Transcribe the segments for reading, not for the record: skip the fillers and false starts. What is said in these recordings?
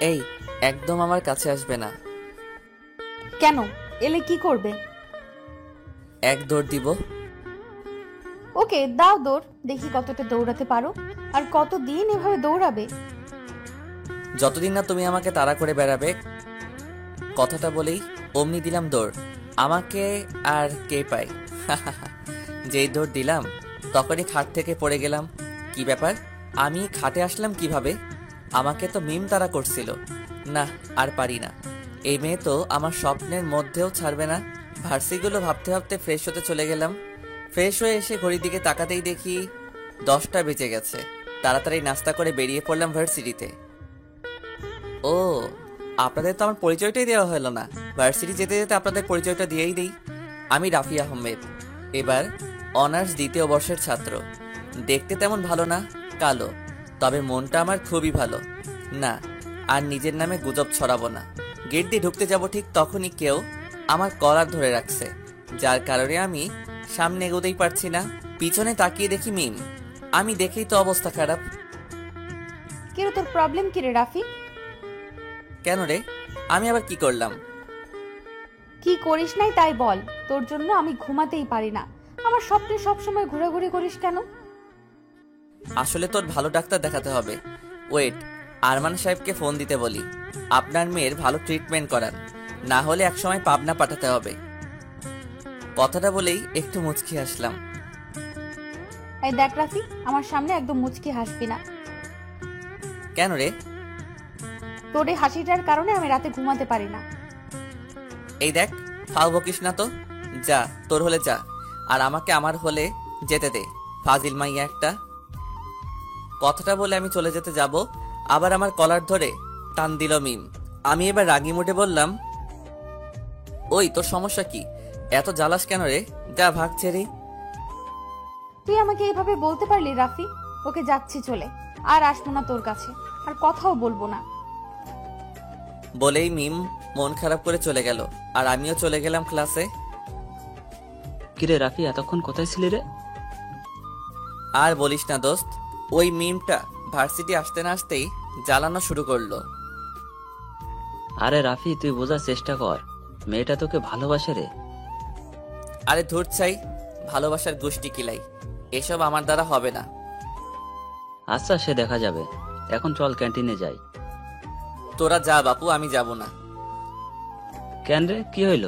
এই, একদম আমার কাছে আসবে না। কেন? এলে কি করবে? এক দৌড় দিব। ওকে, দাও দৌড়, দেখি কতটা দৌড়াতে পারো। আর কতদিন এভাবে দৌড়াবে? যতদিন না তুমি আমাকে তাড়া করে বেড়াবে। কথাটা বলেই অমনি দিলাম দৌড়। আমাকে আর কে পায়? যেই দৌড় দিলাম তখনই খাট থেকে পড়ে গেলাম। কি ব্যাপার, আমি খাটে আসলাম কিভাবে? আমাকে তো মিম তাড়া করছিল। না, আর পারি না। এই মেয়ে তো আমার স্বপ্নের মধ্যেও ছাড়বে না। ভার্সিগুলো ভাবতে ভাবতে ফ্রেশ হতে চলে গেলাম। ফ্রেশ হয়ে এসে ঘড়ির দিকে তাকাতেই দেখি 10টা বেজে গেছে। তাড়াতাড়ি নাস্তা করে বেরিয়ে পড়লাম ভার্সিটিতে। ও, আপনাদের তো আমার পরিচয়টাই দেওয়া হলো না। ভার্সিটি যেতে যেতে আপনাদের পরিচয়টা দিয়েই দিই। আমি রাফি আহমেদ, এবার অনার্স দ্বিতীয় বর্ষের ছাত্র। দেখতে তেমন ভালো না, কালো, তবে মনটা আমার খুবই ভালো। না, আর নিজের নামে গুজব ছড়াবো না। গেট দিয়ে ঢুকতে যাব ঠিক তখনই কেউ আমার কলার ধরে রাখছে, যার কারণে আমি সামনে এগোতেই পারছি না। পিছনে তাকিয়ে দেখি মিম। আমি দেখেই তো অবস্থা খারাপ। কিরে, তোর প্রবলেম কি রে রাফি? কেন রে, আমি আবার কি করলাম? কি করিস নাই তাই বল। তোর জন্য আমি ঘুমাতেই পারি না। আমার স্বপ্নে সবসময় ঘোরাঘুরি করিস কেন? আসলে তোর ভালো ডাক্তার দেখাতে হবে। ওয়েট, আরমান সাহেবকে ফোন দিতে বলি, আপনার মেয়ের ভালো ট্রিটমেন্ট করান, না হলে একসময় পাবনা পাঠাতে হবে। কথাটা বলেই একটু মুচকি হাসলাম। এই দেখ রাফি, আমার সামনে একদম মুচকি হাসবি না। কেন রে? তোর এই হাসিটার কারণে আমি রাতে ঘুমাতে পারি না। এই দেখ, ফাও বকিস না তো। যা, তোর হলে যা, আর আমাকে আমার হলে যেতে দে, ফাজিল মাইয়া একটা। কথাটা বলে আমি চলে যেতে যাব, আবার আমার কলার ধরে টান দিল মিম। আমি এবার রাগি মুডে বললাম, ওই তোর সমস্যা কি? এত জ্বালাস কেন রে? যা, ভাগ ছেড়ে। তুই আমাকে এইভাবে বলতে পারলি রাফি? ওকে, যাচ্ছি চলে, আর আসবো না তোর কাছে, আর কথাও বলবো না। বলেই মিম মন খারাপ করে চলে গেল, আর আমিও চলে গেলাম ক্লাসে। কিরে রাফি, এতক্ষণ কোথায় ছিলি রে? আর বলিস না দোস্ত, ওই মিমটা ভার্সিটি আসতে না আসতেই জ্বালানো শুরু করলো। আরে রাফি, তুই বোঝার চেষ্টা কর, মেয়েটা তোকে ভালোবাসে রে। আরে ধুর চাই, ভালোবাসার গোষ্ঠী কিলাই, এসব আমার দ্বারা হবে না। আচ্ছা, সে দেখা যাবে। এখন চল ক্যান্টিনে যাই। তোরা যা বাপু, আমি যাব না। কেন রে, কি হইল?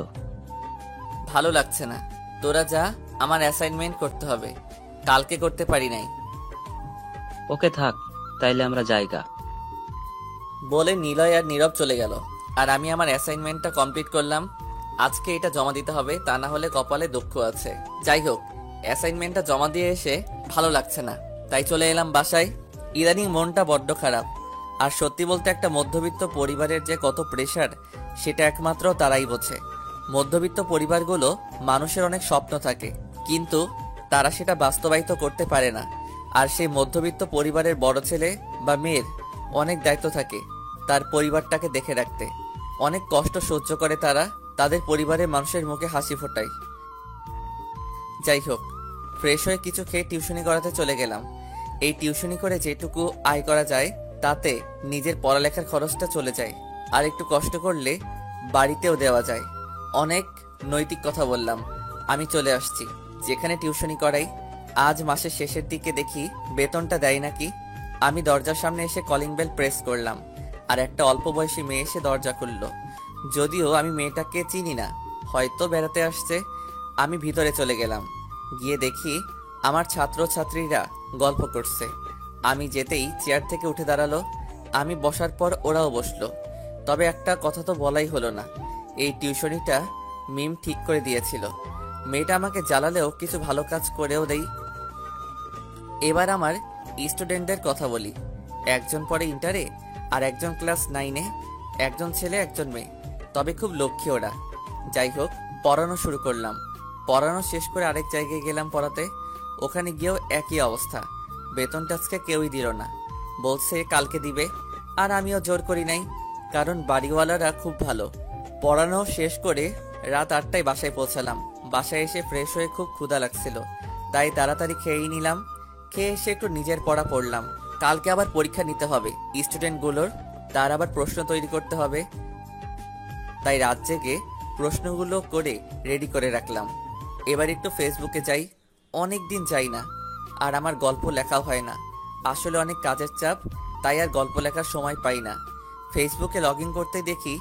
ভালো লাগছে না। তোরা যা, আমার অ্যাসাইনমেন্ট করতে হবে, কালকে করতে পারি নাই। ওকে থাক, তাইলে আমরা যাইগা। বলে নিলয় আর নীরব চলে গেল, আর আমি আমার অ্যাসাইনমেন্টটা কমপ্লিট করলাম। আজকে এটা জমা দিতে হবে, তা না হলে কপালে দুঃখ আছে। যাই হোক, অ্যাসাইনমেন্টটা জমা দিয়ে এসে ভালো লাগছে না, তাই চলে এলাম বাসায়। ইদানিং মনটা বড্ড খারাপ। আর সত্যি বলতে একটা মধ্যবিত্ত পরিবারের যে কত প্রেশার, সেটা একমাত্র তারাই বোঝে। মধ্যবিত্ত পরিবারগুলো মানুষের অনেক স্বপ্ন থাকে, কিন্তু তারা সেটা বাস্তবায়িত করতে পারে না। আর সেই মধ্যবিত্ত পরিবারের বড় ছেলে বা মেয়ের অনেক দায়িত্ব থাকে তার পরিবারটাকে দেখে রাখতে। অনেক কষ্ট সহ্য করে তারা তাদের পরিবারের মানুষের মুখে হাসি ফোটায়। যাই হোক, ফ্রেশ হয়ে কিছু খেয়ে টিউশনি করাতে চলে গেলাম। এই টিউশনি করে যেটুকু আয় করা যায় তাতে নিজের পড়ালেখার খরচটা চলে যায়, আর একটু কষ্ট করলে বাড়িতেও দেওয়া যায়। অনেক নৈতিক কথা বললাম, আমি চলে আসছি যেখানে টিউশনি করাই। আজ মাসের শেষের দিকে দেখি বেতনটা দেয় নাকি। আমি দরজার সামনে এসে কলিং বেল প্রেস করলাম, আর একটা অল্প বয়সী মেয়ে এসে দরজা খুললো। যদিও আমি মেয়েটাকে চিনি না, হয়তো বেড়াতে আসছে। আমি ভিতরে চলে গেলাম, গিয়ে দেখি আমার ছাত্রছাত্রীরা গল্প করছে। আমি যেতেই চেয়ার থেকে উঠে দাঁড়ালো। আমি বসার পর ওরাও বসলো। তবে একটা কথা তো বলাই হলো না, এই টিউশনিটা মিম ঠিক করে দিয়েছিল। মেয়েটা আমাকে জ্বালালেও কিছু ভালো কাজ করেও দেই। এবার আমার স্টুডেন্টদের কথা বলি। একজন পড়ে ইন্টারে, আর একজন ক্লাস 9-এ। একজন ছেলে একজন মেয়ে, তবে খুব লক্ষ্মী ওরা। যাই হোক, পড়ানো শুরু করলাম। পড়ানো শেষ করে আরেক জায়গায় গেলাম পড়াতে। ওখানে গিয়েও একই অবস্থা। বেতনটা আজকে কেউই দিল না, বলছে কালকে দিবে। আর আমিও জোর করি নাই, কারণ বাড়িওয়ালারা খুব ভালো। পড়ানো শেষ করে রাত 8টায় বাসায় পৌঁছালাম। বাসায় এসে ফ্রেশ হয়ে খুব ক্ষুধা লাগছিল, তাই তাড়াতাড়ি খেয়েই নিলাম। খেয়ে এসে একটু নিজের পড়া পড়লাম। কালকে আবার পরীক্ষা নিতে হবে স্টুডেন্টগুলোর, তার আবার প্রশ্ন তৈরি করতে হবে, তাই রাত জেগে প্রশ্নগুলো করে রেডি করে রাখলাম। এবার একটু ফেসবুকে যাই, অনেক দিন যাই না, আর আমার গল্প লেখাও হয় না। আসলে অনেক কাজের চাপ, তাই আর গল্প লেখার সময় পাই না। ফেসবুকে লগ ইন করতে দেখি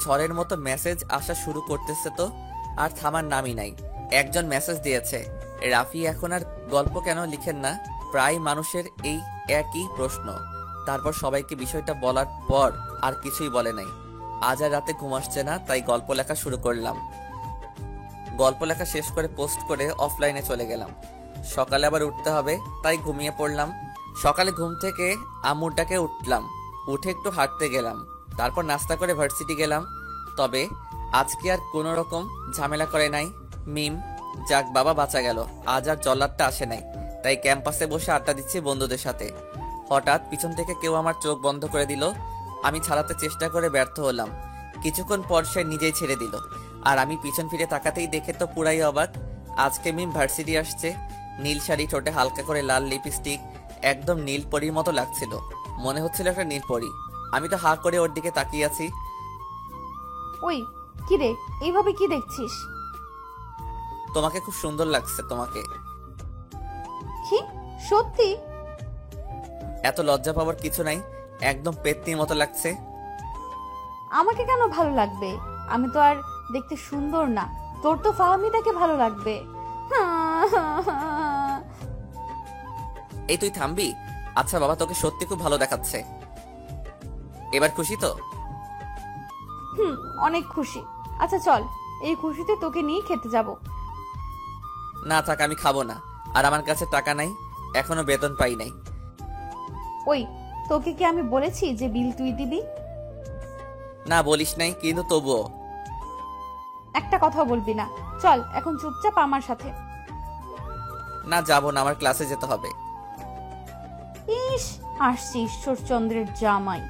ঝড়ের মতো মেসেজ আসা শুরু করতেছে, তো আর থামার নামই নাই। একজন মেসেজ দিয়েছে, রাফি এখন আর গল্প কেন লিখেন না? প্রায় মানুষের এই একই প্রশ্ন। তারপর সবাইকে বিষয়টা বলার পর আর কিছুই বলে নাই। আজ আর রাতে ঘুম আসছে না, তাই গল্প লেখা শুরু করলাম। গল্প লেখা শেষ করে পোস্ট করে অফলাইনে চলে গেলাম। সকালে আবার উঠতে হবে, তাই ঘুমিয়ে পড়লাম। সকালে ঘুম থেকে আম্মুর ডাকে উঠলাম, উঠে একটু হাঁটতে গেলাম, তারপর নাস্তা করে ভার্সিটি গেলাম। তবে আজকে আর কোনো রকম ঝামেলা করে নাই মিম। যাক বাবা, বাঁচা গেল, আজ আর জল্লাদটা আসে নাই। তাই ক্যাম্পাসে বসে আড্ডা দিচ্ছি বন্ধুদের সাথে। হঠাৎ পিছন থেকে কেউ আমার চোখ বন্ধ করে দিল। আমি ছাড়াতে চেষ্টা করে ব্যর্থ হলাম। কিছুক্ষণ পর সে নিজেই ছেড়ে দিল, আর আমি পিছন ফিরে তাকাতেই দেখে তো পুরাই অবাক। আজকে মিম ভার্সিটি আসছে। নীল শাড়ি, ঠোঁটে হালকা করে লাল লিপস্টিক, একদম নীল পরীর মতো লাগছিল। মনে হচ্ছিল একটা নীল পরী। আমি তো হা করে ওর দিকে তাকিয়ে আছি। ওই কি রে, এইভাবে কি দেখছিস? তোমাকে খুব সুন্দর লাগছে। তোমাকে কি সত্যি? এত লজ্জা পাওয়ার কিছু নাই, একদম পেত্নির মতো লাগছে। আমাকে কেন ভালো লাগবে? আমি তো আর দেখতে সুন্দর না, তোর তো ফাহমিদাকে ভালো লাগবে। এই তুই থামবি? আচ্ছা বাবা, তোকে সত্যি খুব ভালো দেখাচ্ছে। এবার খুশি তো? অনেক খুশি। আচ্ছা চল, এই খুশিতে তোকে নিয়ে খেতে যাব। না থাক, আমি খাবো না। আর আমার কাছে টাকা নাই, এখনো বেতন পাই নাই। ওই, তোকে কি আমি বলেছি যে বিল তুই দিবি? না বলিস নাই, কিন্তু তবুও। একটা কথাও বলবি না। চল এখন চুপচাপ আমার সাথে। না যাবো না, আমার ক্লাসে যেতে হবে। ইস, আসছে ঈশ্বরচন্দ্রের জামাই,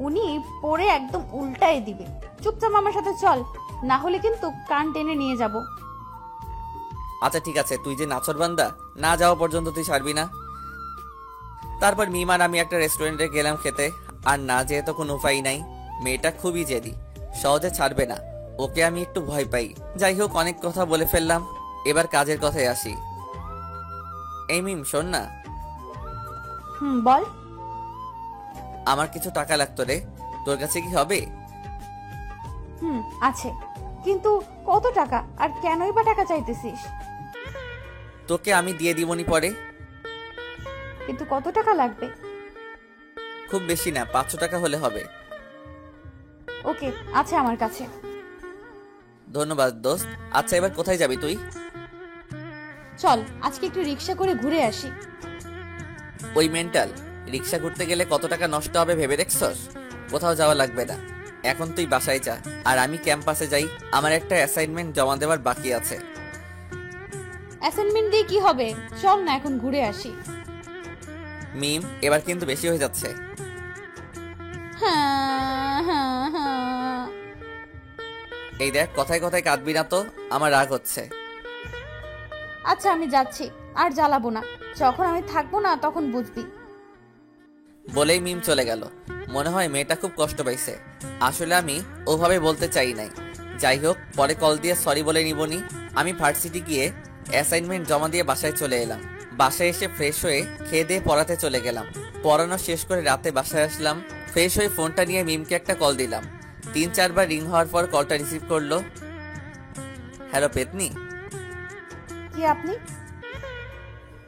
উনি পরে একদম উল্টায় দিবে। চুপচাপ আমার সাথে চল, না হলে কিন্তু কান টেনে নিয়ে যাব। আচ্ছা ঠিক আছে, তুই যে নাছরবান্দা, না যাওয়া পর্যন্ত তুই ছাড়বি না। তারপর মিমান আমি একটা রেস্টুরেন্টে গেলাম খেতে, আর না যেয়ে তো কোনো উপায় নাই। মেয়েটা খুবই জেদি, সহজে ছাড়বে না। ওকে আমি একটু ভয় পাই। যাই হোক, অনেক কথা বলে ফেললাম, এবার কাজের কথায় আসি। এই মিম, শোন না, বল। আমার কিছু টাকা লাগতো রে, তোর কাছে কি হবে? আছে, কিন্তু কত টাকা আর কেনই বা টাকা চাইতেছিস? তোকে আমি দিয়ে দিবনি পরে। কিন্তু কত টাকা লাগবে? খুব বেশি না, 500 টাকা হলে হবে। ওকে, আছে আমার কাছে। ধন্যবাদ দোস্ত। আচ্ছা এবার কোথায় যাবি তুই? চল আজকে একটু রিক্সা করে ঘুরে আসি। ওই মেন্টাল, রিক্সা ঘুরতে গেলে কত টাকা নষ্ট হবে ভেবে দেখছস? কোথাও যাওয়া লাগবে না, এখন তুই বাসায় যা, আর আমি ক্যাম্পাসে যাই। আমার একটা অ্যাসাইনমেন্ট জমা দেওয়ার বাকি আছে। অ্যাসাইনমেন্ট দিয়ে কি হবে? চল না এখন ঘুরে আসি। মিম, এবার কিন্তু বেশি হয়ে যাচ্ছে। হ্যাঁ। এই দেখ, কথায় কথায় কাঁদবি না তো, আমার রাগ হচ্ছে। আচ্ছা আমি যাচ্ছি, আর জ্বালাবো না। যখন আমি থাকবো না তখন বুঝবি। বলেই মিম চলে গেল। মনে হয় মেয়েটা খুব কষ্ট পাইছে। আসলে আমি ওভাবে বলতে চাই নাই। যাই হোক, পরে কল দিয়ে সরি বলে নিবনি। আমি ভার্সিটি গিয়ে অ্যাসাইনমেন্ট জমা দিয়ে বাসায় চলে এলাম। বাসায় এসে ফ্রেশ হয়ে খেয়ে দিয়ে পড়াতে চলে গেলাম। পড়ানো শেষ করে রাতে বাসায় আসলাম। ফ্রেশ হয়ে ফোনটা নিয়ে মিমকে একটা কল দিলাম। 3-4 বার রিং হওয়ার পর কলটা রিসিভ করলো। হ্যালো পেতনি। কি আপনি?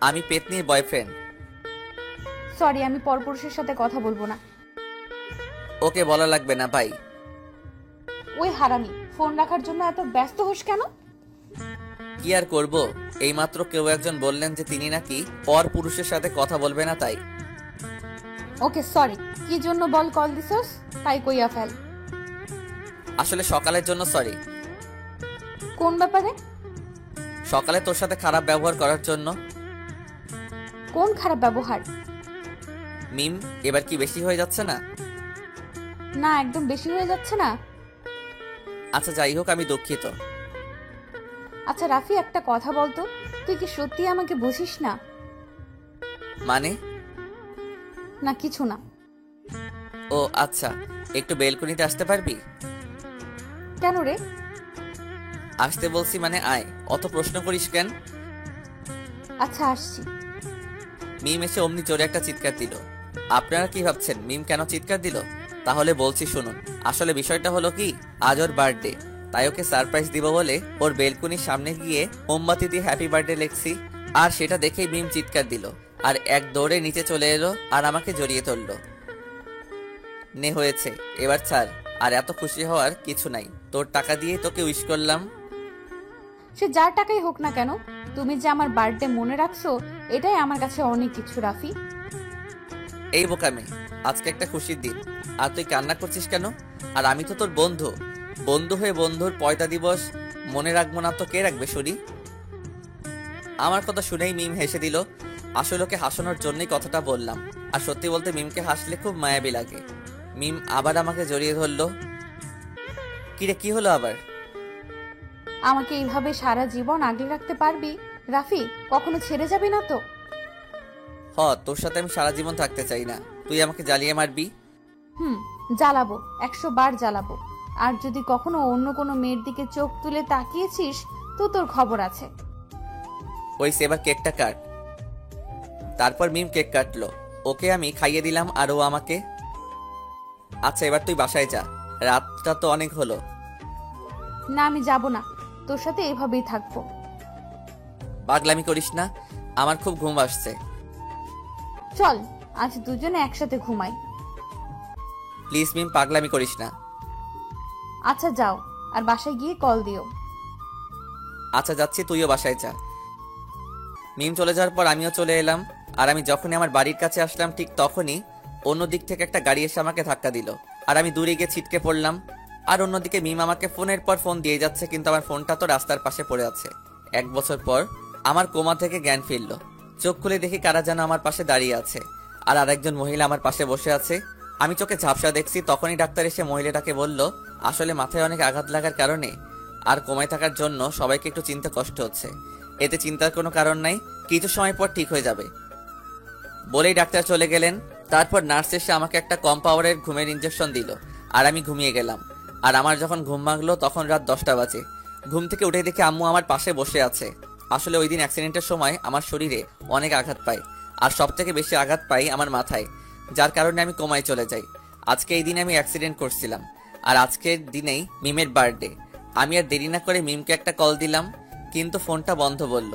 আমি পেতনির বয়ফ্রেন্ড। সরি, আমি পরপুরুষের সাথে কথা বলবো না। ওকে বলা লাগবে না ভাই। ওই হারামি, ফোন রাখার জন্য এত ব্যস্ত হোস কেন? কি আর করব, এইমাত্র কেউ একজন বললেন যে তিনি নাকি পর পুরুষের সাথে কথা বলবে না, তাই। ওকে সরি, কি জন্য বল কল দিছস? তাই কইয়া ফেল। আসলে সকালের জন্য সরি। কোন ব্যাপারে? সকালে তোর সাথে খারাপ ব্যবহার করার জন্য। কোন খারাপ ব্যবহার? মিম, এবার কি বেশি হয়ে যাচ্ছে না? না, একদম বেশি হয়ে যাচ্ছে না। আচ্ছা যাই হোক, আমি দুঃখিত। আচ্ছা রাফি, একটা কথা বলতো, তুই কি সত্যি আমাকে বুঝিস না? মানে? না কিছু না। ও আচ্ছা, একটু বেলকনিতে আসতে পারবি? কেন রে? আসতে বলছি মানে আয়, অত প্রশ্ন করিস কেন? আচ্ছা আসছি। মিম এসে অমনি জোরে একটা চিৎকার দিল। আপনারা কি ভাবছেন মিম কেন চিৎকার দিল? তাহলে বলছি শুনুন। আসলে বিষয়টা হলো কি, আজ ওর বার্থডে, তাই ওকে সারপ্রাইজ দিব বলে ওর বেলকুনির সামনে গিয়ে মোমবাতি দিয়ে হ্যাপি বার্থডে লেখছি। আর সেটা দেখেই মিম চিৎকার দিল আর এক দৌড়ে নিচে চলে এলো আর আমাকে জড়িয়ে ধরলো। নে হয়েছে, এবার ছাড়। আর এত খুশি হওয়ার কিছু নাই, তোর টাকা দিয়ে তোকে উইশ করলাম। সে যার টাকাই হোক না কেন, তুমি যে আমার বার্থডে মনে রাখছো এটাই আমার কাছে অনেক কিছু রাফি। এই বোকামে, আজকে একটা খুশির দিন আর তুই কান্না করছিস কেন? আর আমি তো তোর বন্ধু, বন্ধু হয়ে বন্ধুর পয়তা দিবস মনে রাখবো না তো কে রাখবে শুনি? আমার কথা শুনেই মিম হেসে দিল। আসলে ওকে হাসানোর জন্যই কথাটা বললাম। আর সত্যি বলতে মিমকে হাসলে খুব মায়াবী লাগে। মিম আবার আমাকে জড়িয়ে ধরলো। কিরে, কি হলো আবার? আমাকে এইভাবে সারা জীবন আগলে রাখতে পারবি রাফি? কখনো ছেড়ে যাবি না তো? তোর সাথে আমি সারা জীবন থাকতে চাই না, তুই আমাকে জ্বালিয়ে মারবি। জ্বালাবো, 100 বার জ্বালাবো। আর যদি কখনো অন্য কোনো মেয়ের দিকে চোখ তুলে তাকিয়েছিস তো তোর খবর আছে। ওই সেবার কেকটা কাট। তারপর মিম কেক কাটলো, ওকে আমি খাইয়ে দিলাম আর ও আমাকে। আচ্ছা এবার তুই বাসায় যা, রাতটা তো অনেক হলো। না আমি যাব না, তোর সাথে এভাবেই থাকবো। পাগলামি করিস না, আমার খুব ঘুম আসছে। চল আজ দুজনে একসাথে ঘুমাই। প্লিজ মিম, পাগলামি করিস না। আচ্ছা যাও, আর বাসায় গিয়ে কল দিও। আচ্ছা যাচ্ছি, তুইও বাসায় যা। মিম চলে যাওয়ার পর আমিও চলে এলাম। আর আমি যখনই আমার বাড়ির কাছে আসলাম ঠিক তখনই অন্য দিক থেকে একটা গাড়ি এসে আমাকে ধাক্কা দিল আর আমি দূরে গিয়ে ছিটকে পড়লাম। আর অন্যদিকে মিম আমাকে ফোনের পর ফোন দিয়ে যাচ্ছে, কিন্তু আমার ফোনটা তো রাস্তার পাশে পড়ে আছে। 1 বছর পর আমার কোমা থেকে জ্ঞান ফিরল। চোখ খুলে দেখি কারা যেন আমার পাশে দাঁড়িয়ে আছে আর আরেকজন মহিলা আমার পাশে বসে আছে। আমি চোখে ঝাপসা দেখছি, তখনই ডাক্তার এসে মহিলাটাকে বলল আসলে মাথায় অনেক আঘাত লাগার কারণে আর কোমায় থাকার জন্য সবাইকে একটু চিন্তা কষ্ট হচ্ছে। এতে চিন্তার কোনো কারণ নাই, কিছু সময় পর ঠিক হয়ে যাবে বলেই ডাক্তার চলে গেলেন। তারপর নার্স এসে আমাকে একটা কম পাওয়ারের ঘুমের ইঞ্জেকশন দিল আর আমি ঘুমিয়ে গেলাম। আর আমার যখন ঘুম ভাঙলো তখন রাত 10টা বাজে। ঘুম থেকে উঠে দেখি আম্মু আমার পাশে বসে আছে। আসলে ওই দিন অ্যাক্সিডেন্টের সময় আমার শরীরে অনেক আঘাত পাই আর সব থেকে বেশি আঘাত পাই আমার মাথায়, যার কারণে আমি কোমায় চলে যাই। আজকে এই দিনে আমি অ্যাক্সিডেন্ট করছিলাম আর আজকের দিনেই মিমের বার্থডে। আমি আর দেরি না করে মিমকে একটা কল দিলাম, কিন্তু ফোনটা বন্ধ বলল।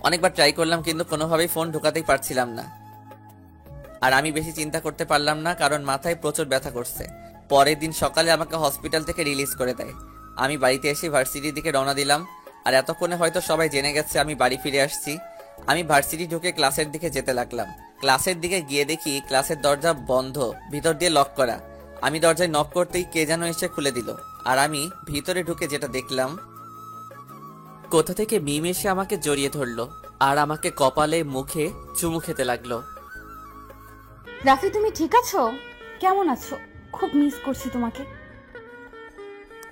অনেকবার ট্রাই করলাম কিন্তু কোনোভাবেই ফোন ঢোকাতেই পারছিলাম না। আর আমি বেশি চিন্তা করতে পারলাম না, কারণ মাথায় প্রচুর ব্যথা করছে। পরের দিন সকালে আমাকে হসপিটাল থেকে রিলিজ করে দেয়। আমি বাড়িতে এসে ভার্সিটির দিকে রওনা দিলাম। আর এতক্ষণে হয়তো সবাই জেনে গেছে আমি বাড়ি ফিরে আসছি। আমি ভার্সিটি ঢুকে ক্লাসের দিকে যেতে লাগলাম। ক্লাসের দিকে গিয়ে দেখি ক্লাসের দরজা বন্ধ, ভিতর দিয়ে লক করা। আমি দরজায় নক করতেই কে যেন এসে খুলে দিল। আর আমি ভিতরে ঢুকে যেটা দেখলাম, কোথা থেকে মিম এসে আমাকে জড়িয়ে ধরলো আর আমাকে কপালে মুখে চুমু খেতে লাগলো। রাফি তুমি ঠিক আছো? কেমন আছো? খুব মিস করছি তোমাকে।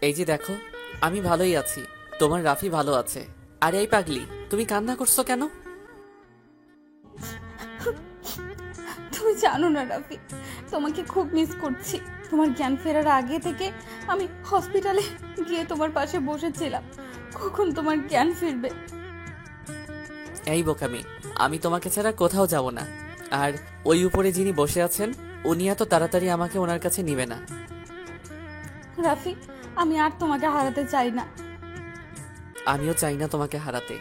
এই যে দেখো, আমি ভালোই আছি, তোমার রাফি ভালো আছে। আর এই পাগলি, তুমি কান্না করছো কেন? তুমি জানো না রাফি, তোমাকে খুব মিস করছি। তোমার জ্ঞান ফেরার আগে থেকে আমি হসপিটালে গিয়ে তোমার পাশে বসেছিলাম, কখন তোমার জ্ঞান ফিরবে। এই বোকামি, আমি তোমাকে ছাড়া কোথাও যাব না। আর ওই উপরে যিনি বসে আছেন উনি এত তাড়াতাড়ি আমাকে ওনার কাছে নিবে না। রাফি আমি আর তোমাকে হারাতে চাই না। আমিও চাই না তোমাকে হারাতে।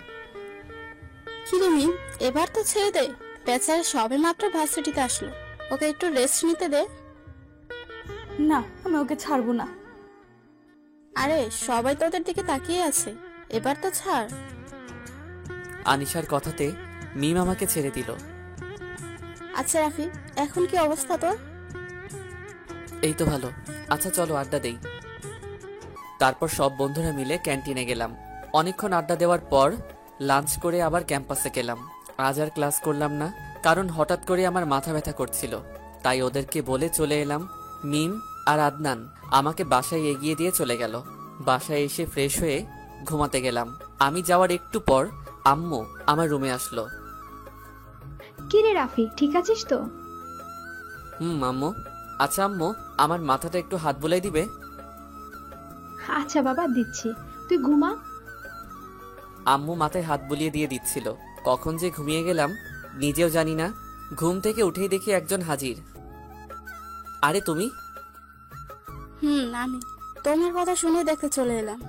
কিরে মিম, এবার তো ছেড়ে দে। বেচারা সবে মাত্র ভার্সিটিতে আসলো, ওকে একটু রেস্ট নিতে দে। না আমি ওকে ছাড়বো না। আরে সবাই তোদের দিকে তাকিয়ে আছে, এবার তো ছাড়। আনিশার কথাতে মিম আমাকে ছেড়ে দিল। আচ্ছা রাফি, এখন কি অবস্থা তোর? এই তো ভালো। আচ্ছা চলো আড্ডা দেই। তারপর সব বন্ধুরা মিলে ক্যান্টিনে গেলাম। অনেকক্ষণ আড্ডা দেওয়ার পর লাঞ্চ করে আবার ক্যাম্পাসে গেলাম। আজ আর ক্লাস করলাম না, কারণ হঠাৎ করে আমার মাথা ব্যথা করছিল, তাই ওদেরকে বলে চলে এলাম। মিম আর আদনান আমাকে বাসায় এগিয়ে দিয়ে চলে গেল। বাসায় এসে ফ্রেশ হয়ে ঘুমাতে গেলাম। আমি যাওয়ার একটু পর আম্মু আমার রুমে আসলো। কি রে রাফি, ঠিক আছিস তো? আম্মু। আচ্ছা আম্মু, আমার মাথাটা একটু হাত বুলাই দিবে? আচ্ছা বাবা, দিচ্ছি, তুই ঘুমা। আম্মু মাথায় হাত বুলিয়ে দিয়ে দিচ্ছিল। কখন যে ঘুমিয়ে গেলাম নিজেও জানি না। ঘুম থেকে উঠেই দেখি একজন হাজির। আরে তুমি? আমি তোমার কথা শুনে দেখতে চলে এলাম।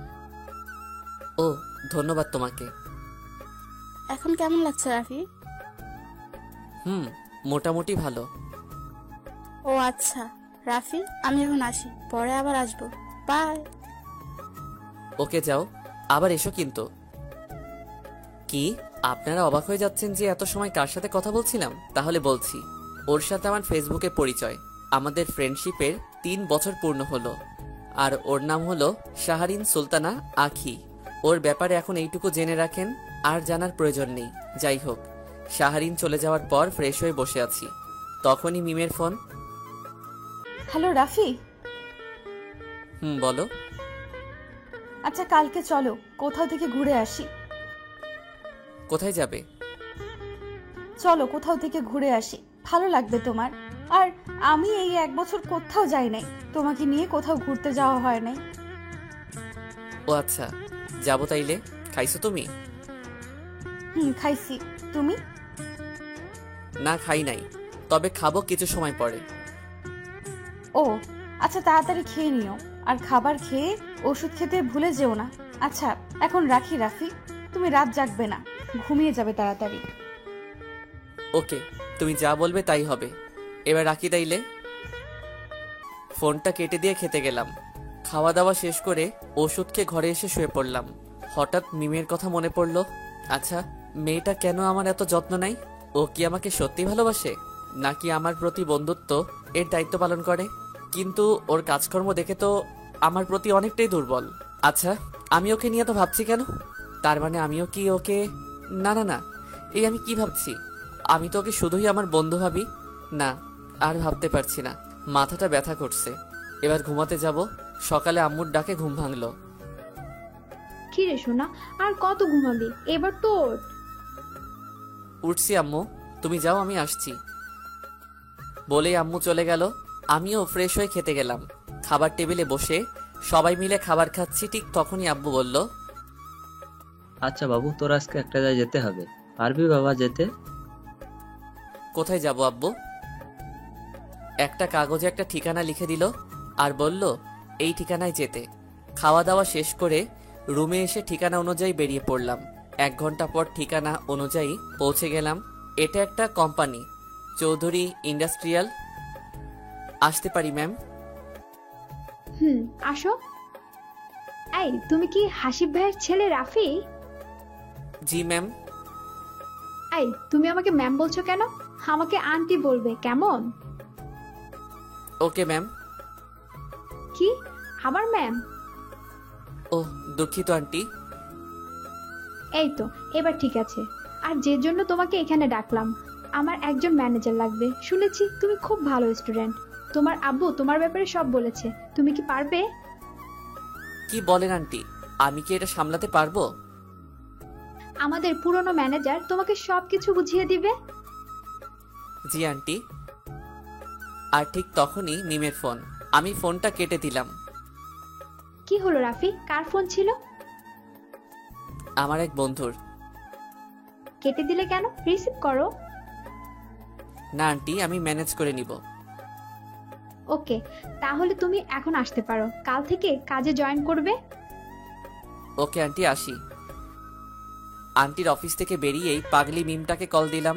ও, ধন্যবাদ তোমাকে। এখন কেমন লাগছে রাফি? মোটামুটি ভালো। ও আচ্ছা রাফি, আমি এখন আসি, পরে আবার আসবো। বাই। ওকে যাও, আবার এসো কিন্তু। কি আপনারা অবাক হয়ে যাচ্ছেন যে এত সময় কার সাথে কথা বলছিলাম? তাহলে বলছি, ওর সাথে আমার ফেসবুকে পরিচয়। আমাদের ফ্রেন্ডশিপের 3 বছর পূর্ণ হলো। আর ওর নাম হলো শাহরিন সুলতানা আখি। ওর ব্যাপারে এখন এইটুকু জেনে রাখেন, আর জানার প্রয়োজন নেই। যাই হোক, শাহরিন চলে যাওয়ার পর ফ্রেশ হয়ে বসে আছি, তখনই মিমের ফোন। হ্যালো রাফি। বলো। আচ্ছা কালকে চলো কোথাও থেকে ঘুরে আসি। কোথায় যাবে? চলো কোথাও থেকে ঘুরে আসি, ভালো লাগবে তোমার। আর আমি এই 1 বছর কোথাও যাই নাই, তোমাকে নিয়ে কোথাও ঘুরতে যাওয়া হয় নাই। ও আচ্ছা, যাবো তাইলে। খাইছো তুমি? খাইছি। তুমি? না, খাই নাই, তবে খাবো কিছু সময় পরে। ও আচ্ছা, তাড়াতাড়ি খেয়ে নিও। আর খাবার খেয়ে ওষুধ খেতে ভুলে যেও না। আচ্ছা এখন রাখি রাফি, তুমি রাত জাগবে না, ঘুমিয়ে যাবে তাড়াতাড়ি। ওকে, তুমি যা বলবে তাই হবে। এবার রাখি তাইলে। ফোনটা কেটে দিয়ে খেতে গেলাম। খাওয়া দাওয়া শেষ করে ওষুধ খেয়ে ঘরে এসে শুয়ে পড়লাম। হঠাৎ মিমের কথা মনে পড়লো। আচ্ছা, মেয়েটা কেন আমার এত যত্ন নেয়? ও কি আমাকে সত্যি ভালোবাসে, নাকি আমার প্রতি বন্ধুত্ব এর দায়িত্ব পালন করে? কিন্তু ওর কাজকর্ম দেখে তো আমার প্রতি অনেকটাই দুর্বল। আচ্ছা, আমি ওকে নিয়ে তো ভাবছি কেন? তার মানে আমিও কি ওকে... না না না, এই আমি কি ভাবছি? আমি তো ওকে শুধুই আমার বন্ধু ভাবি। না, আর ভাবতে পারছি না, মাথাটা ব্যথা করছে। এবার ঘুমাতে যাব। সকালে আম্মুর ডাকে ঘুম ভাঙলো। কি রে সোনা, আর কত ঘুমাবি? এবার তো ওঠ। উঠছি আম্মু, তুমি যাও, আমি আসছি। বলেই আম্মু চলে গেল। আমিও ফ্রেশ হয়ে খেতে গেলাম। খাবার টেবিলে বসে সবাই মিলে খাবার খাচ্ছি, ঠিক তখনই আব্বু বলল, আচ্ছা বাবু, তোর আজকে একটা জায়গায় যেতে হবে, পারবি বাবা যেতে? কোথায় যাব আব্বু? একটা কাগজে একটা ঠিকানা লিখে দিল আর বলল এই ঠিকানায় যেতে। খাওয়া দাওয়া শেষ করে রুমে এসে ঠিকানা অনুযায়ী বেরিয়ে পড়লাম। 1 ঘন্টা পর ঠিকানা অনুযায়ী পৌঁছে গেলাম। এটা একটা কোম্পানি, চৌধুরী ইন্ডাস্ট্রিয়াল। আসতে পারি ম্যাম? আসো। এই, তুমি কি হাসিব ভাইয়ের ছেলে রাফি? জি ম্যাম। এই, তুমি আমাকে ম্যাম বলছো কেন? আমাকে আন্টি বলবে, কেমন? Okay ma'am. কি, আবার ম্যাম? ও দুঃখিত আন্টি। এই তো, এবার ঠিক আছে। আর যে জন্য তোমাকে এখানে ডাকলাম, আমার একজন ম্যানেজার লাগবে। শুনেছি তুমি খুব ভালো স্টুডেন্ট। তোমার আব্বু তোমার ব্যাপারে সব বলেছে, তুমি কি পারবে? কি বলেন আন্টি, আমি কি এটা সামলাতে পারবো? আমাদের পুরনো ম্যানেজার তোমাকে সবকিছু বুঝিয়ে দিবে। জি আন্টি। আর ঠিক তখনই মিমের ফোন। আমি ফোনটা কেটে দিলাম। কি হলো রাফি, কার ফোন ছিল? আমার এক বন্ধুর। কেটে দিলে কেন? রিসিভ করো। না আন্টি, আমি ম্যানেজ করে নিব। ওকে, তাহলে তুমি এখন আসতে পারো। কাল থেকে কাজে জয়েন করবে। ওকে আন্টি, আসি। আন্টির অফিস থেকে বেরিয়েই পাগলি মিমটাকে কল দিলাম।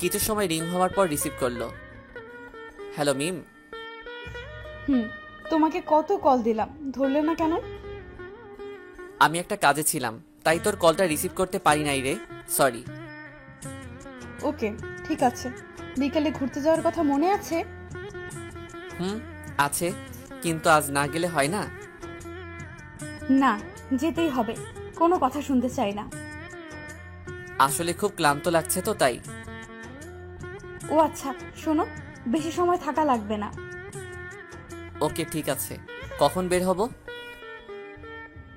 কিছু সময় রিং হওয়ার পর রিসিভ করলো। হ্যালো মিম। তোমাকে কত কল দিলাম, ধরলে না কেন? আমি একটা কাজে ছিলাম, তাই তোর কলটা রিসিভ করতে পারি নাই রে, সরি। ওকে ঠিক আছে, বিকেলে ঘুরতে যাওয়ার কথা মনে আছে? আছে, কিন্তু আজ না গেলে হয় না? না, যেতেই হবে, কোনো কথা শুনতে চাই না। আসলে খুব ক্লান্ত লাগছে তো তাই। ও আচ্ছা শোনো, বেশি সময় থাকা লাগবে না। ওকে ঠিক আছে, কখন বের হব?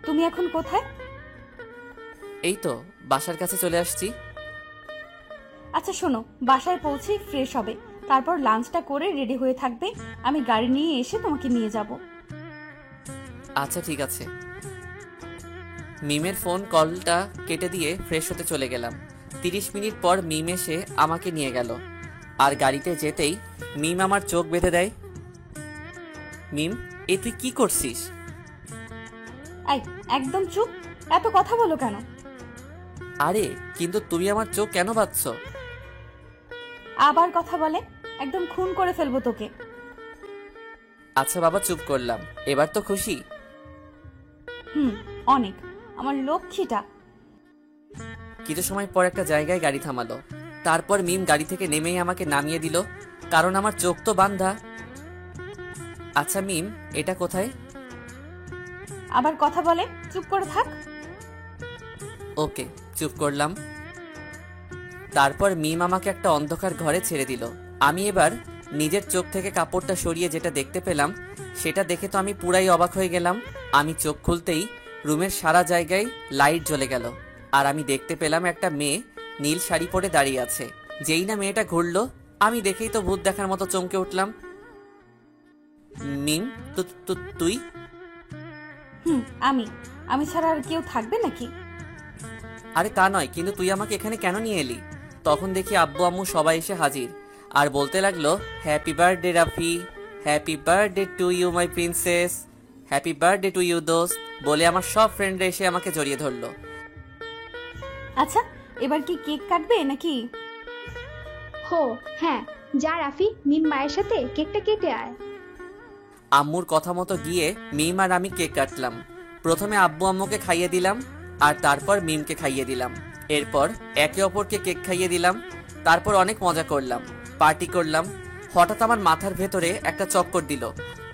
তুমি এখন কোথায়? এই তো বাসার কাছে চলে আসছি। আচ্ছা শোনো, বাসায় পৌঁছে ফ্রেশ হবে, তারপর লাঞ্চটা করে রেডি হয়ে থাকবে, আমি গাড়ি নিয়ে এসে তোমাকে নিয়ে যাব। আচ্ছা ঠিক আছে। মিমের ফোন কলটা কেটে দিয়ে ফ্রেশ হতে চলে গেলাম। 30 মিনিট পর মিম এসে আমাকে নিয়ে গেল, আর গাড়িতে যেতেই মিম আমার চোখ বেঁধে দেয়। মিম, এ তুই কি করছিস? এই একদম চুপ, এত কথা বলো কেন? আরে কিন্তু তুমি আমার চোখ কেন বাঁধছ? আবার কথা বলে একদম খুন করে ফেলবো তোকে। আচ্ছা বাবা, চুপ করলাম। এবার তো খুশি? অনেক, আমার লক্ষ্মীটা। কিছু সময় পর একটা জায়গায় গাড়ি থামালো। তারপর মিম গাড়ি থেকে নেমেই আমাকে নামিয়ে দিল, কারণ আমার চোখ তো বান্ধা। আচ্ছা মিম, এটা কোথায়? আবার কথা বলে, চুপ করে থাক। ওকে, চুপ করলাম। তারপর মিম আমাকে একটা অন্ধকার ঘরে ছেড়ে দিল। আমি এবার নিজের চোখ থেকে কাপড়টা সরিয়ে যেটা দেখতে পেলাম, সেটা দেখে তো আমি পুরাই অবাক হয়ে গেলাম। আমি চোখ খুলতেই রুমের সারা জায়গায় লাইট জ্বলে গেল, আর আমি দেখতে পেলাম একটা মেয়ে নীল শাড়ি পরে দাঁড়িয়ে আছে। যেই না মেয়েটা ঘুরলো, আমি দেখেই তো ভূত দেখার মতো চমকে উঠলাম। মিম, তুই? আমি ছাড়া আর কেউ থাকবে নাকি? আরে তা নয়, কিন্তু তুই আমাকে এখানে কেন নিয়ে এলি? তখন দেখি আব্বু আম্মু সবাই এসে হাজির, আর বলতে লাগলো, happy birthday Rafi, happy birthday to you my princess, happy birthday to you দোস্ত, বলে আমার সব ফ্রেন্ডরা এসে আমাকে জড়িয়ে ধরলো। আচ্ছা, এবার কি কেক কাটবে নাকি? হো হ্যাঁ, যা রাফি, মিম মায়ের সাথে কেকটা কেটে আয়। আম্মুর কথা মতো গিয়ে মিম আর আমি কেক কাটলাম। প্রথমে আব্বু আম্মুকে খাইয়ে দিলাম, আর তারপর মিমকে খাইয়ে দিলাম। এরপর একে অপরকে কেক খাইয়ে দিলাম। তারপর অনেক মজা করলাম, পার্টি করলাম। হঠাৎ আমার মাথার ভেতরে একটা চক্কর দিল,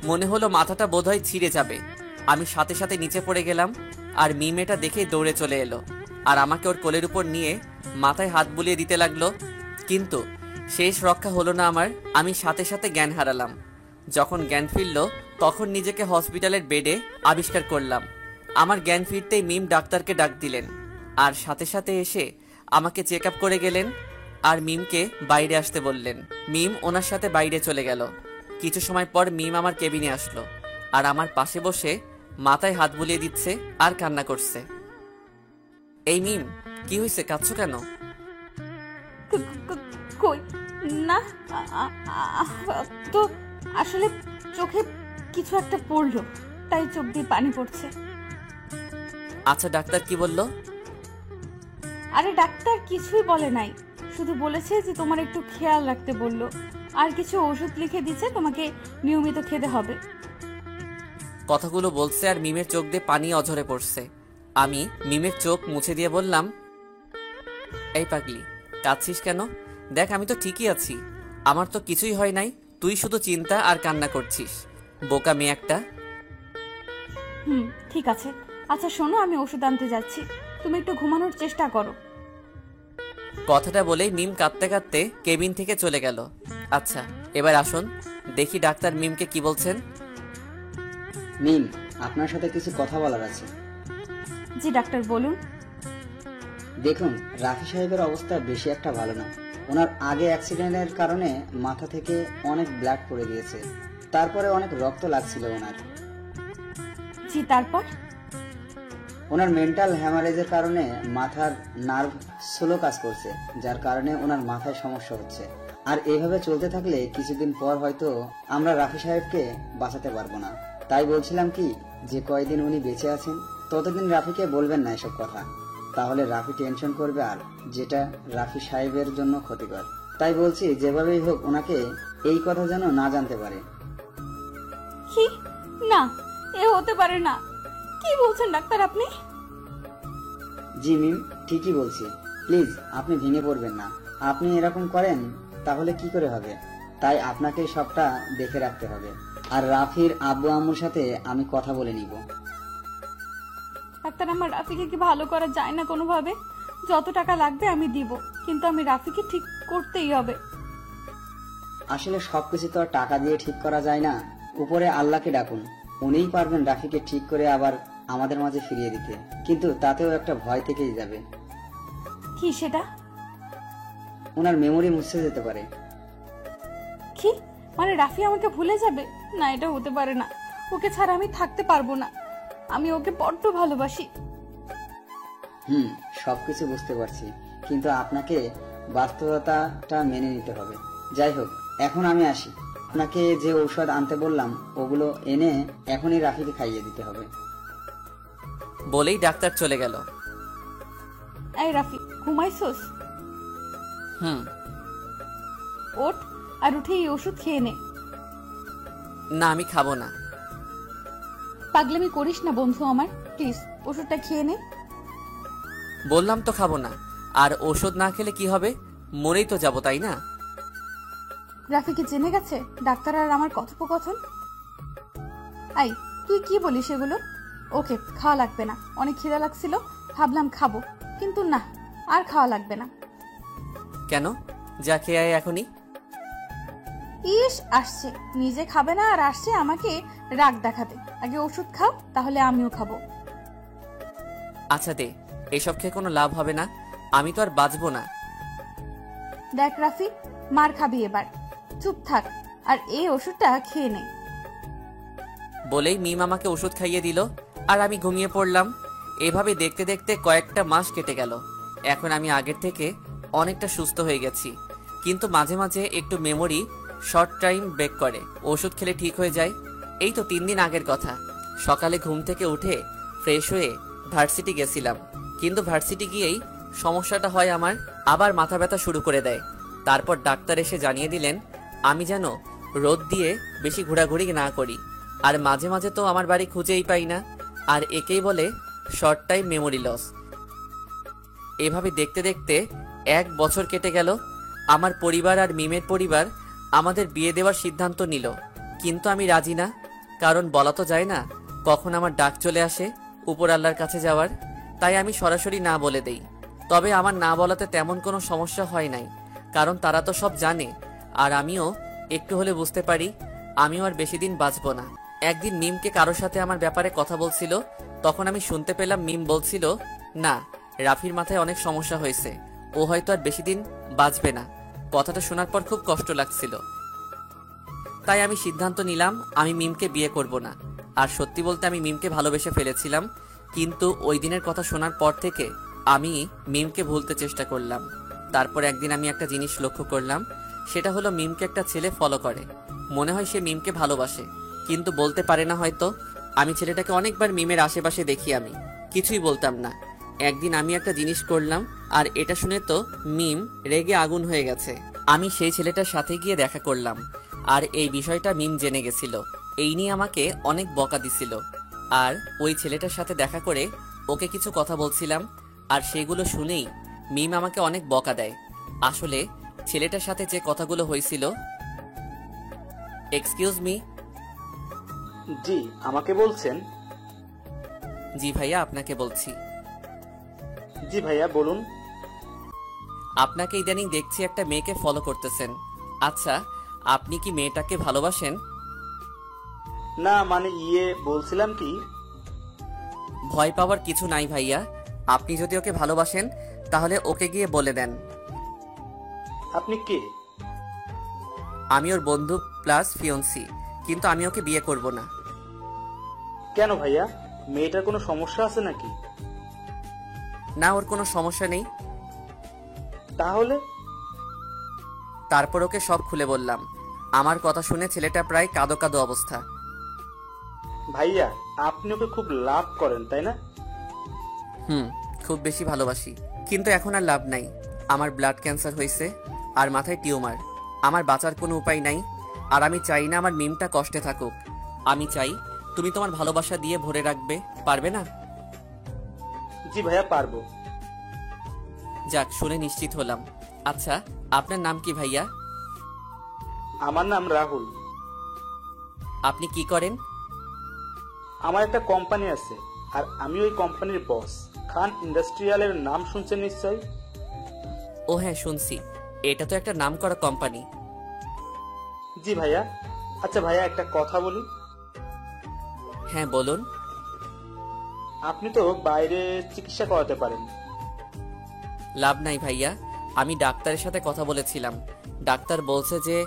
মনে হলো মাথাটা বোধহয় ছিঁড়ে যাবে। আমি সাথে সাথে নিচে পড়ে গেলাম, আর মিম এটা দেখেই দৌড়ে চলে এলো, আর আমাকে ওর কোলের উপর নিয়ে মাথায় হাত বুলিয়ে দিতে লাগলো। কিন্তু শেষ রক্ষা হলো না আমার, আমি সাথে সাথে জ্ঞান হারালাম। যখন জ্ঞান ফিরল, তখন নিজেকে হসপিটালের বেডে আবিষ্কার করলাম। আমার জ্ঞান ফিরতেই মিম ডাক্তারকে ডাক দিলেন, আর সাথে সাথে এসে আমাকে চেক আপ করে গেলেন, আর মিমকে বাইরে আসতে বললেন। মিম ওনার সাথে বাইরে চলে গেল। কিছু সময় পর মিম আমার কেবিনে আসলো, আর আমার পাশে বসে মাথায় হাত বুলিয়ে দিচ্ছে আর কান্না করছে। এই মিম, কি হয়েছে, কাঁদছো কেন? কই না, তো আসলে চোখে কিছু একটা পড়লো, তাই চোখ দিয়ে পানি পড়ছে। আচ্ছা ডাক্তার কি বললো? আরে ডাক্তার কিছুই বলে নাই, শুধু বলেছে যে তোমার একটু খেয়াল রাখতে বললো, আর কিছু ওষুধ লিখে দিচ্ছে, তোমাকে নিয়মিত খেতে হবে। কথাগুলো বলছে আর মিমের চোখ দিয়ে পানি অঝরে পড়ছে। আমি মিমের চোখ মুছে দিয়ে বললাম, এই পাগলি, কাঁদছিস কেন? দেখ আমি তো ঠিকই আছি, আমার তো কিছুই হয় নাই, তুই শুধু চিন্তা আর কান্না করছিস, বোকা মেয়ে একটা। ঠিক আছে। আচ্ছা শোনো, আমি ওষুধ আনতে যাচ্ছি, তুমি একটু ঘুমানোর চেষ্টা করো। কথাটা বলেই মিম কাঁদতে কাঁদতে কেবিন থেকে চলে গেল। আচ্ছা এবার আসুন, দেখি ডাক্তার মিমকে কি বলছেন। মিম, আপনার সাথে কিছু কথা বলার আছে। জি ডাক্তার, বলুন। দেখুন, রাফি সাহেবের অবস্থা বেশি একটা ভালো না। ওনার আগে অ্যাক্সিডেন্টের কারণে মাথা থেকে অনেক ব্লাড পড়ে গিয়েছে, তারপরে অনেক রক্ত লাগছিল ওনার। জি তারপর? ওনার মেন্টাল হ্যামারেজের কারণে মাথার নার্ভ স্লো কাজ করছে, যার কারণে ওনার মাথায় সমস্যা হচ্ছে। আর এইভাবে চলতে থাকলে কিছুদিন পর হয়তো আমরা রাফি সাহেবকে বাঁচাতে পারবো না। তাই বলছিলাম কি, যে কয়দিন উনি বেঁচে আছেন ততদিন রাফিকে বলবেন না এসব কথা, তাহলে রাফি টেনশন করবে, আর যেটা রাফি সাহেবের জন্য ক্ষতিকর। তাই বলছি যেভাবেই হোক ওনাকে এই কথা যেন না জানতে পারে। কি? না, এ হতে পারে না। কি বলছেন ডাক্তার আপনি? জি মিম, ঠিকই বলছি। প্লিজ আপনি ভেঙে পড়বেন না। আপনি এরকম করেন তাহলে কি করে হবে? তাই আপনাকে সবটা দেখে রাখতে হবে। আর রাফির আব্বু আম্মুর সাথে আমি কথা বলে নিব। ডাক্তার, আমার রাফিকে কি ভালো করা যায় না কোনোভাবে? যত টাকা লাগবে আমি দিব, কিন্তু আমি রাফিকে ঠিক করতেই হবে। আসলে সবকিছু তো আর টাকা দিয়ে ঠিক করা যায় না। উপরে আল্লাহকে ডাকুন, উনিই পারবেন রাফিকে ঠিক করে আবার আমাদের মাঝে ফিরিয়ে দিতে। কিন্তু তাতেও একটা ভয় থেকেই যাবে। কি সেটা? ওনার মেমোরি মুছে যেতে পারে। কি মানে রাফি আমাকে ভুলে যাবে? না, এটা হতে পারে না। ওকে ছাড়া আমি থাকতে পারবো না। আমি ওকে বড্ড ভালোবাসি। সবকিছু বুঝতে পারছি, কিন্তু আপনাকে বাস্তবতাটা মেনে নিতে হবে। যাই হোক, এখন আমি আসি। আপনাকে যে ঔষধ আনতে বললাম ওগুলো এনে এখনই রাফিকে খাইয়ে দিতে হবে। বলেই ডাক্তার চলে গেল। এই রাফি, ঘুমাইছোস? হুম। ওঠ, আর উঠে এই ওষুধ খেয়ে নে। না, আমি খাবো না। পাগলামি করিস না বন্ধু আমার, প্লিজ ওষুধটা খেয়ে নে। বললাম তো খাবো না। আর ওষুধ না খেলে কি হবে? মরেই তো যাবো, তাই না? রাফি কি জেনে গেছে ডাক্তার আর আমার কথোপকথন? আই, তুই কি বলিস এগুলো? ওকে, খাওয়া লাগবে না। অনেক খিদা লাগছিল, ভাবলাম খাবো, কিন্তু না, আর খাওয়া লাগবে না। কেন? যা খেয়ে আয় এখনই। ইস, আসছে, নিজে খাবে না আর আসছে আমাকে রাগ দেখাতে। আগে ওষুধ খাও, তাহলে আমিও খাবো। আচ্ছা দে, এসব খেয়ে কোনো লাভ হবে না। আমি তো আর বাঁচবো না। দেখ রাফি, মার খাবি এবার, চুপ থাক আর এই ওষুধটা খেয়ে নে। বলেই মিম আমাকে ওষুধ খাইয়ে দিল আর আমি ঘুমিয়ে পড়লাম। এভাবে দেখতে দেখতে কয়েকটা মাস কেটে গেল। এখন আমি আগের থেকে অনেকটা সুস্থ হয়ে গেছি, কিন্তু মাঝে মাঝে একটু মেমোরি শর্ট টাইম ব্রেক করে। ওষুধ খেলে ঠিক হয়ে যায়। এই তো 3 দিন আগের কথা। সকালে ঘুম থেকে উঠে ফ্রেশ হয়ে ভার্সিটি গেছিলাম, কিন্তু ভার্সিটি গিয়েই সমস্যাটা হয় আমার। আবার মাথা ব্যথা শুরু করে দেয়। তারপর ডাক্তার এসে জানিয়ে দিলেন আমি যেন রোদ দিয়ে বেশি ঘোরাঘুরি না করি। আর মাঝে মাঝে তো আমার বাড়ি খুঁজেই পাই না। আর একেই বলে শর্ট টাইম মেমোরি লস। এভাবে দেখতে দেখতে 1 বছর কেটে গেল। আমার পরিবার আর মিমের পরিবার আমাদের বিয়ে দেওয়ার সিদ্ধান্ত নিল, কিন্তু আমি রাজি না। কারণ বলা তো যায় না কখন আমার ডাক চলে আসে উপর আল্লাহর কাছে যাওয়ার। তাই আমি সরাসরি না বলে দেই। তবে আমার না বলাতে তেমন কোনো সমস্যা হয় নাই, কারণ তারা তো সব জানে। আর আমিও একটু হলে বুঝতে পারি আমিও আর বেশি দিন বাঁচবো না। একদিন মিমকে কারোর সাথে আমার ব্যাপারে কথা বলছিল, তখন আমি শুনতে পেলাম মিম বলছিল, না, রাফির মাথায় অনেক সমস্যা হয়েছে, ও হয়তো আর বেশি দিন বাঁচবে না। কথাটা শোনার পর খুব কষ্ট লাগছিল। তাই আমি সিদ্ধান্ত নিলাম আমি মিমকে বিয়ে করব না। আর সত্যি বলতে আমি মিমকে ভালোবেসে ফেলেছিলাম, কিন্তু ওই দিনের কথা শোনার পর থেকে আমি মিমকে ভুলতে চেষ্টা করলাম। তারপর একদিন আমি একটা জিনিস লক্ষ্য করলাম, সেটা হলো মিমকে একটা ছেলে ফলো করে। মনে হয় সে মিমকে ভালোবাসে, কিন্তু বলতে পারে না হয়তো। আমি ছেলেটাকে অনেকবার মিমের আশেপাশে দেখি, আমি কিছুই বলতাম না। একদিন আমি একটা জিনিস করলাম, আর এটা শুনে তো মিম রেগে আগুন হয়ে গেছে। আমি সেই ছেলেটার সাথে গিয়ে দেখা করলাম, আর এই বিষয়টা মিম জেনে গেছিল। এই নিয়ে আমাকে অনেক বকা দিছিল। আর ওই ছেলেটার সাথে দেখা করে ওকে কিছু কথা বলছিলাম, আর সেগুলো শুনেই মিম আমাকে অনেক বকা দেয়। আসলে ছেলেটার সাথে যে কথাগুলো হয়েছিল। Excuse me. জি, আমাকে বলছেন? জি ভাইয়া, আপনাকে বলছি। জি ভাইয়া, বলুন। আপনাকে ইদানিং দেখছি একটা মেয়েকে ফলো করতেছেন। আচ্ছা, আপনি কি মেয়েটাকে ভালোবাসেন? না মানে বলছিলাম কি, ভয় পাওয়ার কিছু নাই ভাইয়া। আপনি যদি ওকে ভালোবাসেন তাহলে ওকে গিয়ে বলে দেন। আপনি কে? আমি ওর বন্ধু প্লাস ফিয়ন্সি, কিন্তু আমি ওকে বিয়ে করব না। কেন ভাইয়া, মেয়েটার কোনো সমস্যা আছে নাকি? না, ওর কোনো সমস্যা নেই। তাহলে? তারপর ওকে সব খুলে বললাম। আমার কথা শুনে ছেলেটা প্রায় কাঁদো কাঁদো অবস্থা। ভাইয়া, আপনি ওকে খুব লাভ করেন তাই না? খুব বেশি ভালোবাসি, কিন্তু এখন আর লাভ নাই। আমার ব্লাড ক্যান্সার হয়েছে আর মাথায় টিউমার। আমার বাঁচার কোনো উপায় নাই। আর আমি চাই না আমার মিমটা কষ্টে থাকুক। আমি চাই তুমি তোমার ভালোবাসা দিয়ে ভরে রাখবে, পারবে না? জি ভাইয়া, পারবো। যাক, শুনে নিশ্চিত হলাম। আচ্ছা, আপনার নাম কি ভাইয়া? আমার নাম রাহুল। আপনি কি করেন? আমার একটা কোম্পানি আছে, আর আমি ওই কোম্পানির বস। খান ইন্ডাস্ট্রিয়ালের নাম শুনছেন নিশ্চয়? ও হ্যাঁ, শুনছি। এটা তো একটা নামকরা কোম্পানি। জি ভাইয়া। আচ্ছা ভাইয়া, একটা কথা বলি। হ্যাঁ বলুন। আপনি তো বাইরে চিকিৎসা করাতে পারেন। লাভ নাই ভাইয়া, আমি ডাক্তারের সাথে কথা বলেছিলাম। ডাক্তার বলছে যে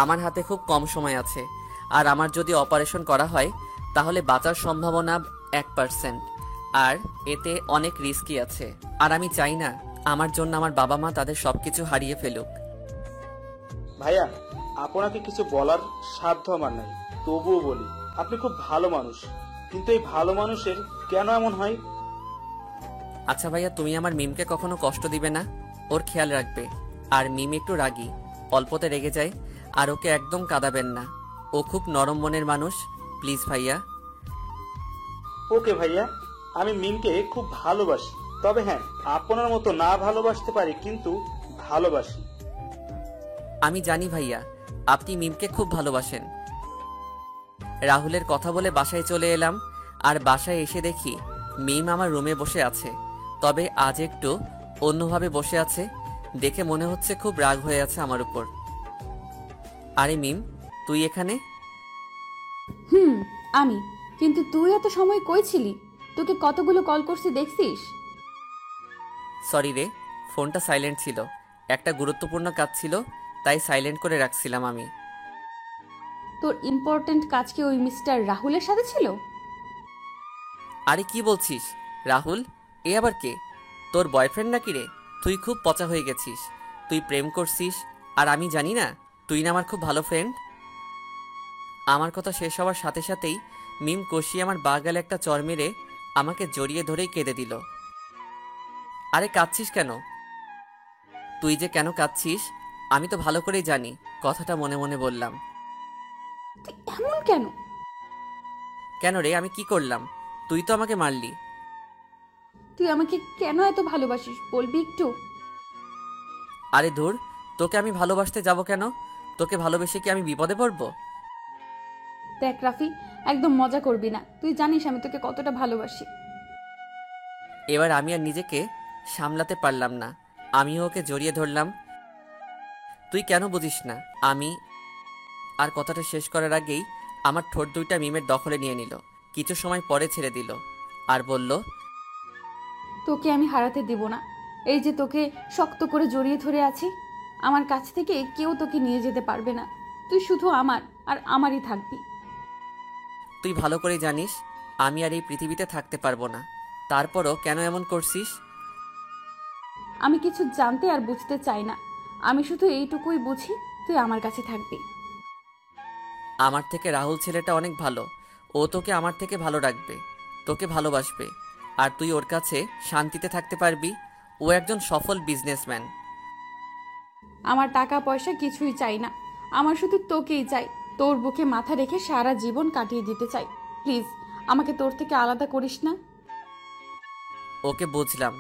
আমার হাতে খুব কম সময় আছে, আর আমার যদি অপারেশন করা হয় তাহলে বাঁচার সম্ভাবনা 1%, আর এতে অনেক রিস্কি আছে। আর আমি চাই না আমার জন্য আমার বাবা মা তাদের সবকিছু হারিয়ে ফেলুক। ভাইয়া, আপনাকে কিছু বলার সাধ্য আমার নাই, তবুও বলি, আপনি খুব ভালো মানুষ, কিন্তু এই ভালো মানুষের কেন এমন হয়? আচ্ছা ভাইয়া, তুমি আমার মিমকে কখনো কষ্ট দিবে না, ওর খেয়াল রাখবে। আর মিম একটু রাগী, অল্পতে রেগে যায়, আর ওকে একদম কাঁদাবেন না, ও খুব নরম মনের মানুষ, প্লিজ ভাইয়া। ওকে ভাইয়া, আমি মিমকে খুব ভালোবাসি, তবে হ্যাঁ, আপনার মতো না ভালোবাসতে পারি, কিন্তু ভালোবাসি। আমি জানি ভাইয়া, আপনি মিমকে খুব ভালোবাসেন। রাহুলের কথা বলে বাসায় চলে এলাম, আর বাসায় এসে দেখি মিম আমার রুমে বসে আছে, তবে আজ একটু অন্যভাবে বসে আছে, দেখে মনে হচ্ছে খুব রাগ হয়ে আছে আমার উপর। আরে মিম, তুই এখানে? আমি, কিন্তু তুই এত সময় কই ছিলি? তোকে কতগুলো কল করছি দেখছিস? সরি রে, ফোনটা সাইলেন্ট ছিল, একটা গুরুত্বপূর্ণ কাজ ছিল, তাই সাইলেন্ট করে রাখছিলাম আমি। তোর ইম্পর্ট্যান্ট কাজ কি ওই মিস্টার রাহুলের সাথে ছিল? আরে কি বলছিস? রাহুল? এ আবার কে? তোর বয়ফ্রেন্ড নাকি রে? তুই খুব পচা হয়ে গেছিস, তুই প্রেম করছিস, আর আমি জানি না? তুই না আমার খুব ভালো ফ্রেন্ড। আমার কথা শেষ হওয়ার সাথে সাথেই মিম কষিয়ে আমার বাগালে একটা চর মেরে আমাকে জড়িয়ে ধরেই কেঁদে দিল। আরে কাঁদছিস কেন? তুই যে কেন কাঁদছিস আমি তো ভালো করেই জানি, কথাটা মনে মনে বললাম। তুই এমন কেন? কেন রে, আমি কি করলাম? তুই তো আমাকে মারলি। তুই আমাকে কেন এত ভালোবাসিস বলবি একটু? আরে ধুর, তোকে আমি ভালোবাসতে যাব কেন? তোকে ভালোবেসে কি আমি বিপদে পড়বো? দেখ রাফি, একদম মজা করবি না, তুই জানিস আমি তোকে কতটা ভালোবাসি। এবার আমি আর নিজেকে সামলাতে পারলাম না, আমিও ওকে জড়িয়ে ধরলাম। তুই কেন বুঝিস না? আমি আর কথাটা শেষ করার আগেই আমার ঠোঁট দুইটা মিমের দখলে নিয়ে নিল, কিছু সময় পরে ছেড়ে দিল, আর বলল, তোকে আমি হারাতে দিব না। এই যে তোকে শক্ত করে জড়িয়ে ধরে আছি, আমার কাছ থেকে কেউ তোকে নিয়ে যেতে পারবে না। তুই শুধু আমার আর আমারই থাকবি। তুই ভালো করে জানিস আমি আর এই পৃথিবীতে থাকতে পারবো না, তারপরও কেন এমন করছিস? আমি কিছু জানতে আর বুঝতে চাই না, আমি শুধু এইটুকুই বুঝি, তুই আমার কাছে থাকবি। আমার থেকে রাহুল ছেলেটা অনেক ভালো, ও তোকে আমার থেকে ভালো রাখবে, তোকে ভালোবাসবে, আর তুই ওর কাছে শান্তিতে থাকতে পারবি। ও একজন সফল বিজনেসম্যান। আমার টাকা পয়সা কিছুই চাই না, আমার শুধু তোকেই চাই। তোর বুকে মাথা রেখে সারা জীবন কাটিয়ে দিতে চাই। প্লিজ আমাকে তোর থেকে আলাদা করিস না। ওকে বুঝলাম।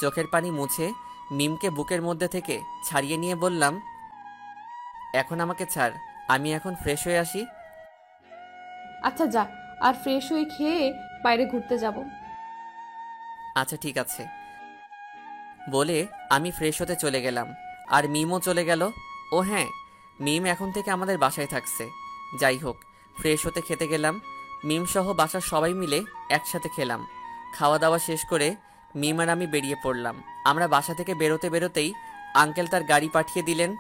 চোখের পানি মুছে মিমকে বুকের মধ্যে থেকে ছাড়িয়ে নিয়ে বললাম, এখন আমাকে ছাড়, আমি এখন ফ্রেশ হয়ে আসি। আচ্ছা যা, আর ফ্রেশ হয়ে খেয়ে বাইরে ঘুরতে যাব। আচ্ছা ঠিক আছে বলে আমি ফ্রেশ হতে চলে গেলাম, আর মিমও চলে গেল। ও হ্যাঁ, মিম এখন থেকে আমাদের বাসায় থাকছে। যাই হোক, ফ্রেশ হতে খেতে গেলাম, মিম সহ বাসার সবাই মিলে একসাথে খেলাম। খাওয়া দাওয়া শেষ করে মিম আর আমি বেরিয়ে পড়লাম। আমরা বাসা থেকে বেরোতে বেরোতেই আঙ্কেল তার গাড়ি পাঠিয়ে দিলেন।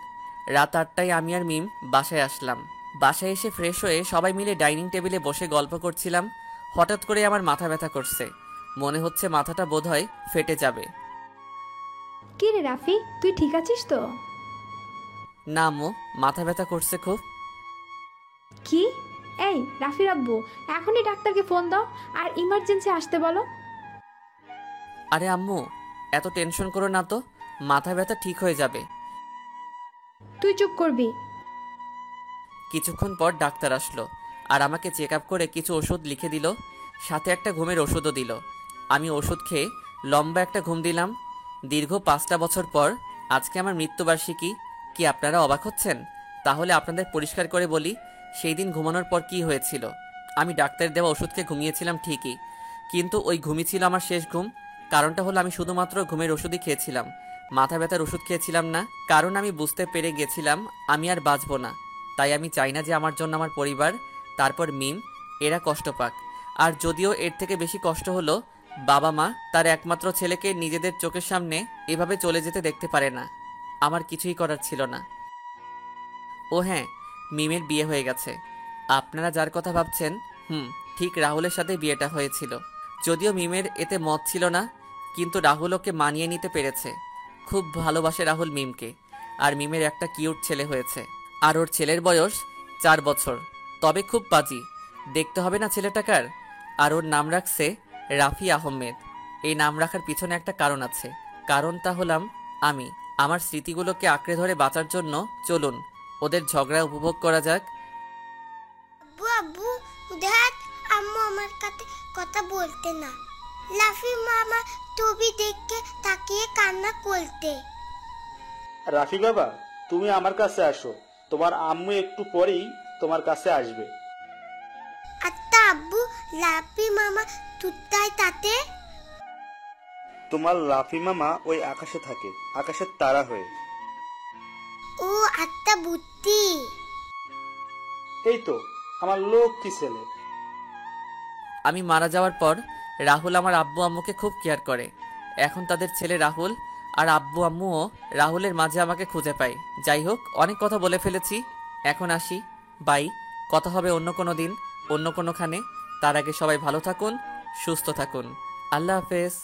রাত 8টায় আমি আর মিম বাসায় আসলাম। বাসায় এসে ফ্রেশ হয়ে সবাই মিলে ডাইনিং টেবিলে বসে গল্প করছিলাম। হঠাৎ করে আমার মাথা ব্যথা করছে, মনে হচ্ছে মাথাটা বোধহয় ফেটে যাবে। কি রে রাফি, তুই ঠিক আছিস তো? না আম্মু, মাথা ব্যথা করছে খুব। কি? এই রাফির আব্বু, এখনই ডাক্তারকে ফোন দাও আর ইমার্জেন্সি আসতে বলো। আরে আম্মু, এত টেনশন করো না তো, মাথা ব্যথা ঠিক হয়ে যাবে। তুই চুপ করবি। কিছুক্ষণ পর ডাক্তার আসলো আর আমাকে চেক আপ করে কিছু ওষুধ লিখে দিল, সাথে একটা ঘুমের ওষুধও দিল। আমি ওষুধ খেয়ে লম্বা একটা ঘুম দিলাম। দীর্ঘ 5টা বছর পর আজকে আমার মৃত্যুবার্ষিকী। কি আপনারা অবাক হচ্ছেন? তাহলে আপনাদের পরিষ্কার করে বলি সেই দিন ঘুমানোর পর কি হয়েছিল। আমি ডাক্তার দেওয়া ওষুধকে ঘুমিয়েছিলাম ঠিকই, কিন্তু ওই ঘুমই ছিল আমার শেষ ঘুম। কারণটা হলো আমি শুধুমাত্র ঘুমের ওষুধই খেয়েছিলাম, মাথা ব্যথার ওষুধ খেয়েছিলাম না। কারণ আমি বুঝতে পেরে গেছিলাম আমি আর বাঁচবো না। তাই আমি চাই না যে আমার জন্য আমার পরিবার, তারপর মিম, এরা কষ্ট পাক। আর যদিও এর থেকে বেশি কষ্ট হলো বাবা মা তার একমাত্র ছেলেকে নিজেদের চোখের সামনে এভাবে চলে যেতে দেখতে পারে না। আমার কিছুই করার ছিল না। ও হ্যাঁ, মিমের বিয়ে হয়ে গেছে। আপনারা যার কথা ভাবছেন, ঠিক রাহুলের সাথে বিয়েটা হয়েছিল। যদিও মিমের এতে মত ছিল না, কিন্তু রাহুল ওকে মানিয়ে নিতে পেরেছে। খুব ভালোবাসে রাহুল মিমকে। আর মিমের একটা কিউট ছেলে হয়েছে। আর ওর ছেলের বয়স 4 বছর। তবে খুব বাজি, দেখতে হবে না ছেলেটাকার। আর ওর নাম রাখছে রাফি আহমেদ। এই নাম রাখার পিছনে একটা কারণ আছে। কারণটা হলাম আমি। আমার স্মৃতিগুলোকে আঁকড়ে ধরে বাঁচার জন্য চলুন ওদের ঝগড়া উপভোগ করা যাক। আব্বু আব্বু দেখ, আম্মু আমার কাছে কথা বলতে না। লাফি মামা ছবি দেখে তাকিয়ে কান্না করতে। রাফি বাবা, তুমি আমার কাছে আসো, তোমার আম্মু একটু পরেই তোমার কাছে আসবে। আচ্ছা আব্বু, লাফি মামা তুতাই তাতে? তোমার রাফি মামা ওই আকাশে থাকে, আকাশের তারা হয়ে। ও আত্মা বুদ্ধি। এই তো আমার লক্ষ্মী ছেলে। আমি মারা যাওয়ার পর রাহুল আমার আব্বু আম্মুকে খুব কেয়ার করে। এখন তাদের ছেলে রাহুল আর আব্বু আম্মুও রাহুলের মাঝে আমাকে খুঁজে পায়। যাই হোক, অনেক কথা বলে ফেলেছি, এখন আসি। বাই, কথা হবে অন্য কোনো দিন, অন্য কোনোখানে। তার আগে সবাই ভালো থাকুন, সুস্থ থাকুন। আল্লাহ হাফেজ।